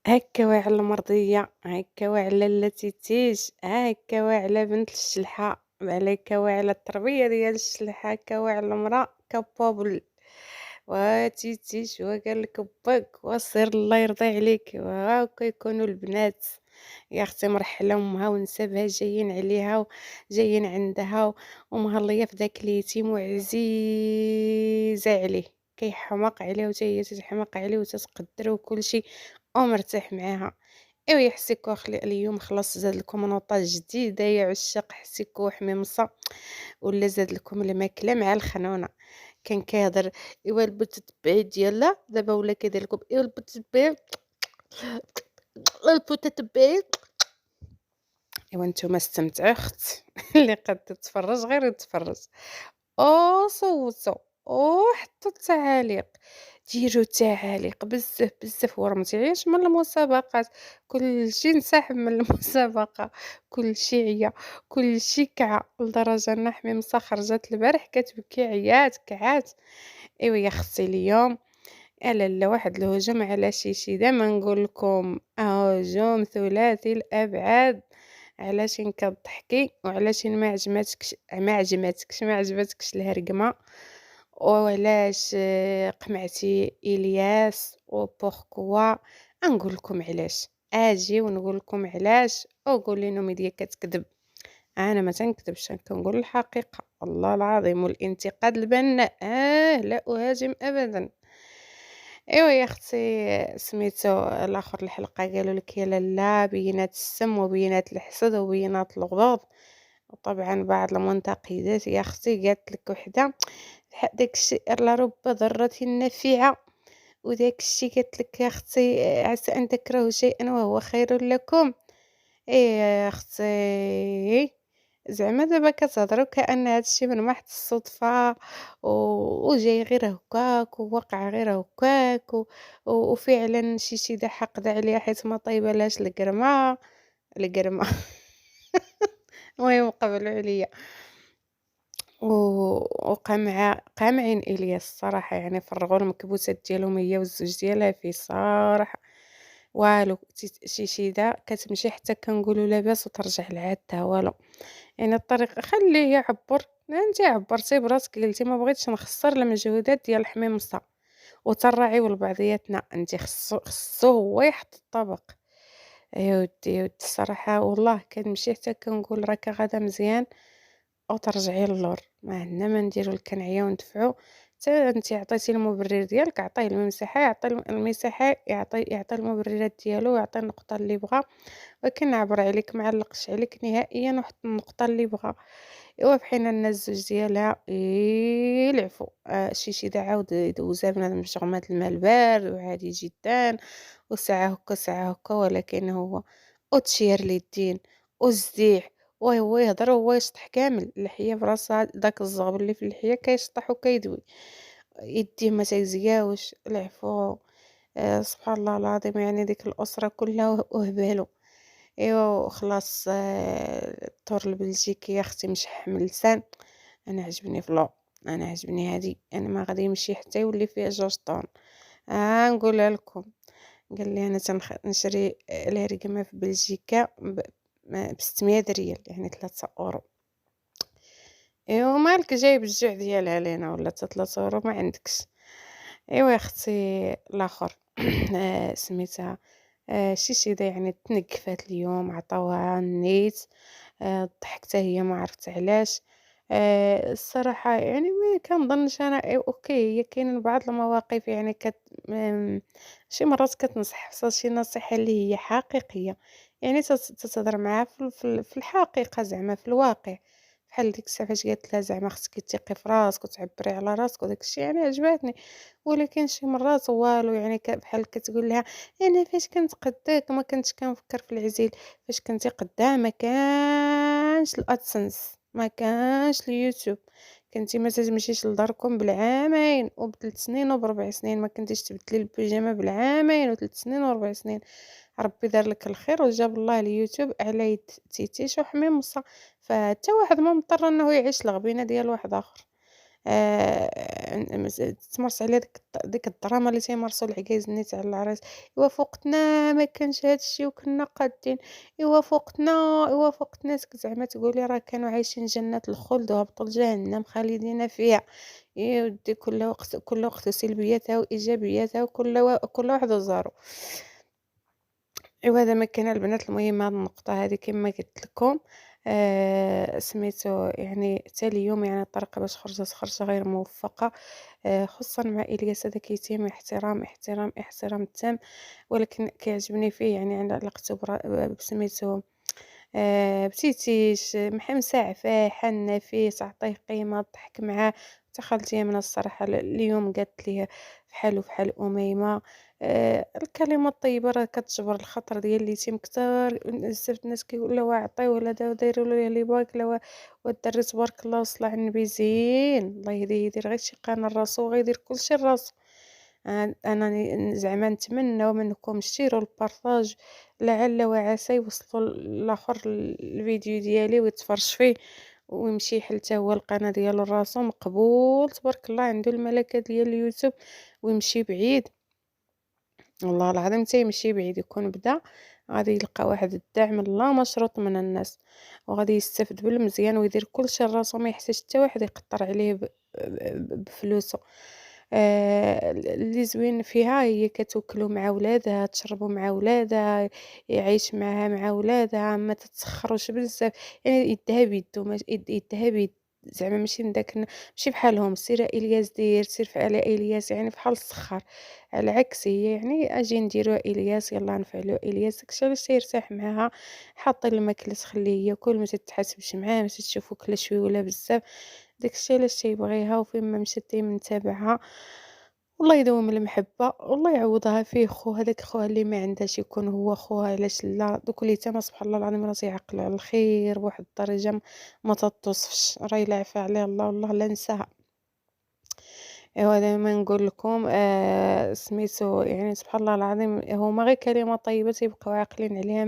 هكا واعلى مرضية، هكا واعلى التي تيج، هكا واعلى بنت الشلحة، عليك واعلى التربية ديال الشلحة، هكا واعلى مرا كابابل. وتيتي شوا قال لك باك وسير الله يرضي عليك، وهاكا يكونوا البنات. يا اختي مرحلة امها ونسابها جايين عليها وجايين عندها ومهلية في داك اليتيم وعزيزة عليه، كيحماق عليه وتا هي تتحماق عليه وتتقدر وكل شيء ومرتاح معاها. ايوا يا حسيكو اليوم خلاص زاد لكم نوطة جديدة يا عشاق حسيكو حميمصة، ولا زاد لكم الماكلة مع الخنونة. كان كيهضر ايوا البت تبعي ديالها دابا ولا كيدير لكم ايوا البت تبعي البت تبعي. ايوا نتوما استمتعوا اخت اللي قد تتفرج غير يتفرج، صوتوا حطوا التعاليق، ديروا تعاليق بزاف بزاف ورا ما تعياش من المسابقات. كلشي انسحب من المسابقة، كلشي عيا، كلشي كعا لدرجة ان حميمصة خرجت البارح كتبكي عيات كعات. ايوا يا اختي اليوم لا واحد الهجوم على شي دايما نقول لكم هجوم ثلاثي الابعاد. علاشين كضحكي وعلاشين ما عجبتكش الهرقمه، وعلاش قمعتي الياس وبوركوا. نقول لكم علاش، اجي ونقول لكم علاش وقولي لي ميديا كتكذب. انا ما تنكذبش، كنقول الحقيقه والله العظيم، والانتقاد البناء لا اهاجم ابدا. ايوا يا اختي سميتو الاخر الحلقه قالوا لك يا لالا بينات السم وبينات الحسد وبينات الغضوض. وطبعا بعض المنتقدات يا اختي قالت لك وحده داك الشيء لرب ضارة نافعه، وداك الشيء قالت لك يا اختي عسى ان تكرهوا شيئا وهو خير لكم. ايه يا اختي، زعما دابا كتهضروا كأن هاد الشي من محض الصدفة وجاي غير هكاك ووقع غير هكاك وفعلا شي دا حقد عليها حيت ما طيبلاش القرمة القرمة المهم قبلوا عليا قامعين إلياس الصراحة، يعني فرغوا المكبوتات ديالهم هي والزوج ديالها فيه الصراحة والو. شيشيدا كتمشي حتى كنقولوا لاباس وترجع لعادتها والو. يعني الطريقة خليه يعبر، انت عبرتي براسك قلتي ما بغيتش نخسر المجهودات ديال الحميمصة وتراعيو لبعضياتنا. انت خصو هو يحط الطبق. يا ودي يا ودي الصراحة والله كنمشي حتى كنقول راكا غادا مزيان او ترجعي للور، ما عندنا ما نديرو الكنعيه وندفعو. حتى انت عطيتي المبرر ديالك عطيه المساحه، يعطي المساحه، يعطي المبررات ديالو ويعطي النقطه اللي بغا. ولكن نعبر عليك ما علقش عليك نهائيا وحط النقطه اللي بغا. ايوا بحين الناس الزوج ديالها العفو شي دا عاود يدوزها بنادم بشغمات الماء البارد وعادي جدا، وساعه هكا ساعه هكا، ولكن هو وتشير للدين وزيح وهو يهضر وهو يشطح كامل اللحية براسها، داك الزغب اللي في اللحية كيشطح وكيدوي، يديه ما تيزياوش العفو. سبحان الله العظيم، يعني ديك الأسرة كلها وهبالو. ايوا خلاص الطور البلجيكي يا اختي مشح من اللسان. انا عجبني فلو، انا عجبني هادي، انا ما غادي يمشي حتى يولي فيه جوج طون. نقولها لكم، قال لي انا نشري الهريقمه في بلجيكا ب 600 ريال يعني 3 اورو. ايوا مالك جايب الجوع ديالها لينا ولا حتى 3 اورو ما عندكش. ايوا يا اختي الاخر سميتها شيشيدا يعني تنقفات اليوم عطاوها النيت. ضحكت هي ما عرفت علاش. الصراحة يعني ما كنظنش انا اوكي، هي كاينين بعض المواقف يعني شي مرات كتنصح شي نصيحة اللي هي حقيقية، يعني تتهضر معاها في الحقيقة زعما في الواقع. بحال ديك الساعة فاش قالت لها زعما خصك تثقي في راسك وتعبري على راسك وداك الشيء، يعني عجباتني. ولكن شي مرات والو، يعني بحال كتقول لها انا فاش كنت قداك ما كنتش كنفكر في العزيل، فاش كنتي قدام ما كانش الادسنس ما كانش اليوتيوب، كنتي ما تمشيش لداركم بالعامين وبثلاث سنين وبربع سنين، ما كنتيش تبدلي البيجامه بالعامين وثلاث سنين وربع سنين. ربي دار لك الخير وجاب الله اليوتيوب على يد تيتيش وحميم مصا، فحتى واحد ما مضطر انه يعيش الغبينه ديال واحد اخر. تمارس عليها ديك الدراما اللي تيمارسوا العكايز نيت على العرايس. إوا فوقتنا ما كانش هاد الشي وكنا قادين، إوا فوقتنا، إوا فوقتنا زعما تقولي راه كانوا عايشين جنة الخلد وهبطوا لجهنم خالدين فيها. يا ودي كل وقت سلبياتها وإيجابياتها، كل واحد وزارو. أيوا هذا ما كان البنات. المهم هاد النقطة هذه كما قلت لكم، سميتو يعني حتى اليوم يعني الطريقة باش خرجت خرجة غير موفقة. خصوصا مع إلياس هذا كيتم احترام احترام احترام تام. ولكن كيعجبني فيه يعني على علاقته بسميتو بتيتيش محمسة عفاه حنة فيه تعطيه قيمة ضحك معاه. حتى خالتي يمنى الصراحة اليوم قالت ليه فحال وفحال أميمة. الكلمة الطيبة راه كتجبر الخاطر ديال اليتيم كتار. بزاف الناس كيقولوا عطيوه ولا ديروا ليه اللي بغاك لا والدري تبارك الله وصلى على النبي زين الله يهديه يدير غير شي قانون راسو وغيدير كلشي لراسو. أنا زعما نتمنى منكم شيروا البارطاج لعل وعسى يوصلوا الآخر الفيديو ديالي ويتفرج فيه ويمشي يحل حتى هو القناة ديالو راسو مقبول تبارك الله عنده الملكة ديال اليوتيوب ويمشي بعيد. والله العظيم تيمشي بعيد يكون بدا غادي يلقى واحد الدعم لا مشروط من الناس وغادي يستافد بالمزيان ويدير كلشي لراسو ما يحتاج حتى واحد يقطر عليه بفلوسه. اللي زوين فيها هي كتوكلو مع ولادها تشربوا مع ولادها يعيش معها مع ولادها ما تتسخروش بزاف. يعني يدها بيدو يدها بيد زعما ماشي من داك ماشي بحالهم سير الياس دير سير على الياس يعني بحال السخر. على العكس هي يعني اجي نديرو الياس يلا نفعلو الياس داكشي علاش تيرتاح معاها. حاطين الماكله تخليه ياكل ما تتحاسبش معاه ما تشوفو كلا شويه ولا بزاف. داكشي علاش تيبغيها وفين ما مشات من تابعها. والله يدوم المحبة والله يعوضها فيه خوها هذاك خوها اللي ما عندهاش يكون هو خوها. علاش لا دوك اليتامى سبحان الله العظيم راه تيعقلوا على الخير بواحد الدرجة ما تتوصفش. راه الا عفا عليه الله والله لا نساها. ايوا دايما نقول لكم سميتو يعني سبحان الله العظيم هما غير كلمة طيبة تيبقاو عاقلين عليها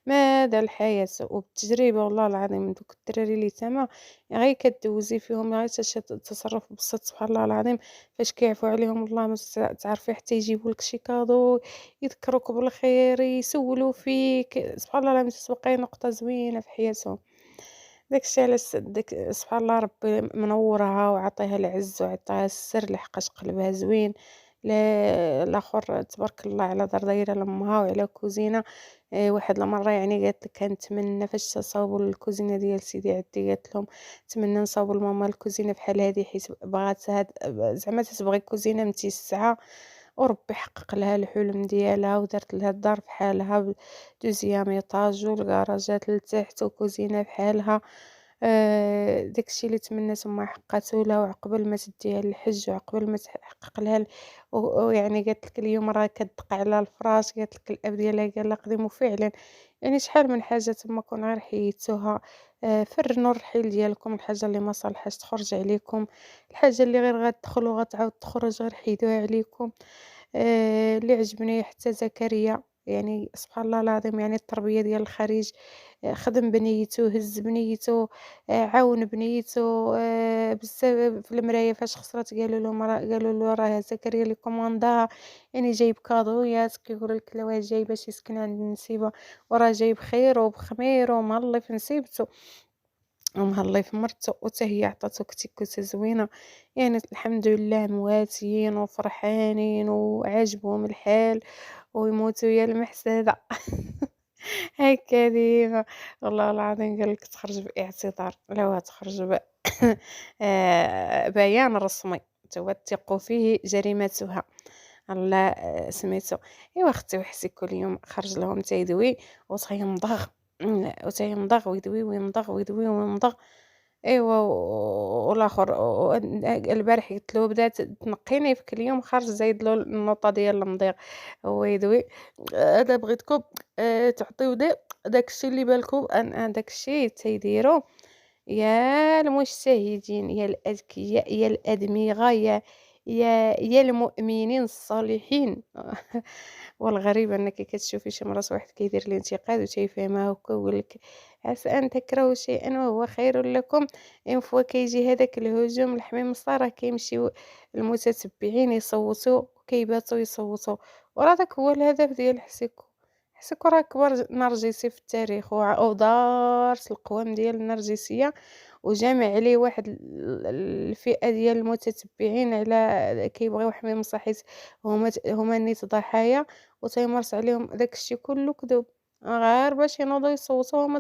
مدى الحياة. وبالتجربة والله العظيم دوك الدراري اليتامى غير كدوزي فيهم غير تصرف بسيط سبحان الله العظيم فاش كيعفو عليهم والله ما تعرفي حتى يجيبوا لك شي كادو يذكروك بالخير يسولوا فيك سبحان الله العظيم تتبقاي نقطة زوينة في حياتهم. داكشي علاش داك سبحان الله ربي منورها وعطيها العز وعطيها السر لحقاش قلبها زوين. الاخر تبارك الله على دار دايره لامها وعلى كوزينه. واحد المره يعني قالت لك كنتمنى فاش تصاوبوا الكوزينه ديال سيدي عدي قالت لهم نتمنى نصاوبوا لماما الكوزينه بحال هذه حيت بغات زعما تتبغي كوزينه متيسعه وربي حقق لها الحلم ديالها ودارت لها الدار بحالها دوزيام ايطاج والكراجات لتحت وكوزينه بحالها. داكشي اللي تمنات ما حقاتو لها وعقبال ما تديها للحج وعقبال ما تحقق لها ويعني قالت لك اليوم راه كتدق على الفراش قالت لك الاب ديالها قال لها قديم وفعلا يعني شحال من حاجه تما كون غير حيدتوها. فرنوا الرحيل ديالكم الحاجه اللي ما صالحاش تخرج عليكم الحاجه اللي غير غتدخل وغتعاود تخرج غير حيدوها عليكم. اللي عجبني حتى زكريا يعني سبحان الله العظيم يعني التربية ديال الخارج. خدم بنيته هز بنيته عاون بنيته بزاف في المرايا فاش خسرت قالوا له راه زكريا اللي كومونداها يعني جايب كادويات كيقولوا لك لا واه جاي باش يسكن عند النسيبه وراه جايب خير وبخمير ومهلي في نسيبته ومهلي في مرته وتا هي عطاتو كتيكوتة زوينة. يعني الحمد لله مواتيين وفرحانين وعاجبهم الحال ويموتوا يا المحسدة. هكا ديما والله العظيم قال لك تخرج باعتذار لو تخرج بيان رسمي توثق فيه جريمتها. الله سميتو. ايوا اختي وحسي كل يوم خرج لهم تيدوي وتيمضغ وتيمضغ ويدوي ويمضغ ويدوي ويمضغ. ايوا والاخر البارح قلت له بدات تنقيني في كل يوم خرج زايد له النوطه ديال المضيق هو يدوي. انا بغيتكم تعطيو داك الشيء اللي بالكم ان داك الشيء تيديروا يا المجتهدين يا الاذكياء يا الادمغه يا المؤمنين الصالحين. والغريب أنِّك كتشوفي شي مرات واحد كيدير الانتقاد وتيفهمها هكا ويقول لِك عسى أن تكرهوا شيئًا وهو خير لكم، une fois كيجي هذاك الهجوم الحميم الصرا كيمشيو المتتبعين يصوتوا وكيباتوا يصوتوا، وراه داك هو الهدف ديال حسيكو. حسيكو راه كبر نرجسي في التاريخ ودارت القوام ديال النرجسية وجمع عليه واحد الفئة ديال المتتبعين على كيبغيو يحميهم صح حيت هما نيت ضحايا وتيمارس عليهم داك الشي كلّه كذوب، غير باش ينوضوا يصوتوا هُما